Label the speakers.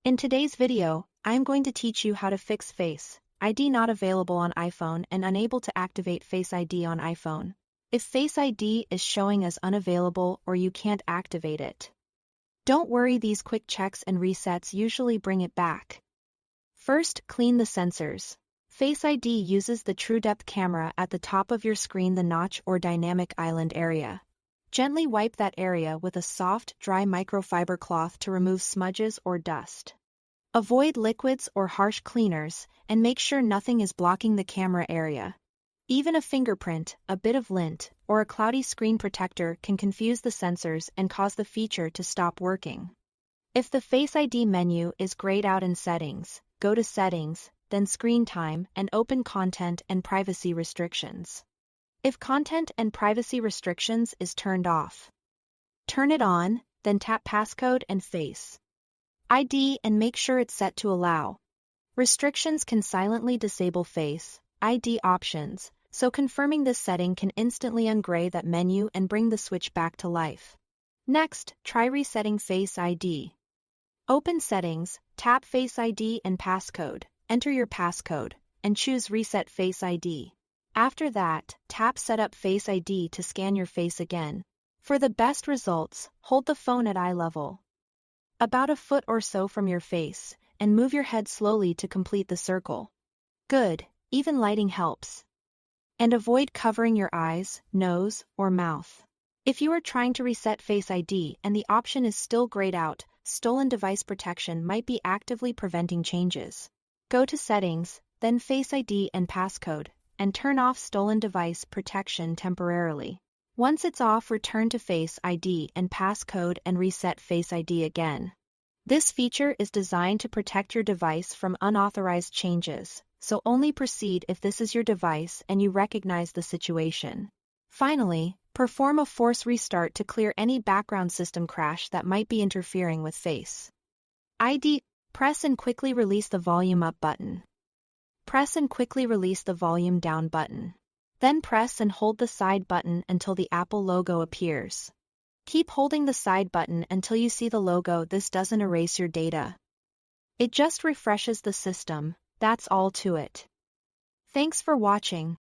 Speaker 1: In today's video, I'm going to teach you how to fix Face ID not available on iPhone and unable to activate Face ID on iPhone. If Face ID is showing as unavailable or you can't activate it, don't worry, these quick checks and resets usually bring it back. First, clean the sensors. Face ID uses the TrueDepth camera at the top of your screen, the notch or dynamic island area. Gently wipe that area with a soft, dry microfiber cloth to remove smudges or dust. Avoid liquids or harsh cleaners, and make sure nothing is blocking the camera area. Even a fingerprint, a bit of lint, or a cloudy screen protector can confuse the sensors and cause the feature to stop working. If the Face ID menu is grayed out in Settings, go to Settings, then Screen Time, and open Content and Privacy Restrictions. If Content and Privacy Restrictions is turned off, turn it on, then tap Passcode and Face ID and make sure it's set to Allow. Restrictions can silently disable Face ID options, so confirming this setting can instantly ungray that menu and bring the switch back to life. Next, try resetting Face ID. Open Settings, tap Face ID and Passcode, enter your passcode, and choose Reset Face ID. After that, tap Setup Face ID to scan your face again. For the best results, hold the phone at eye level, about a foot or so from your face, and move your head slowly to complete the circle. Good, even lighting helps. And avoid covering your eyes, nose, or mouth. If you are trying to reset Face ID and the option is still grayed out, stolen device protection might be actively preventing changes. Go to Settings, then Face ID and Passcode, and turn off stolen device protection temporarily. Once it's off, return to Face ID and Passcode and reset Face ID again. This feature is designed to protect your device from unauthorized changes, so only proceed if this is your device and you recognize the situation. Finally, perform a force restart to clear any background system crash that might be interfering with Face ID. Press and quickly release the volume up button. Press and quickly release the volume down button. Then press and hold the side button until the Apple logo appears. Keep holding the side button until you see the logo. This doesn't erase your data. It just refreshes the system, that's all to it. Thanks for watching.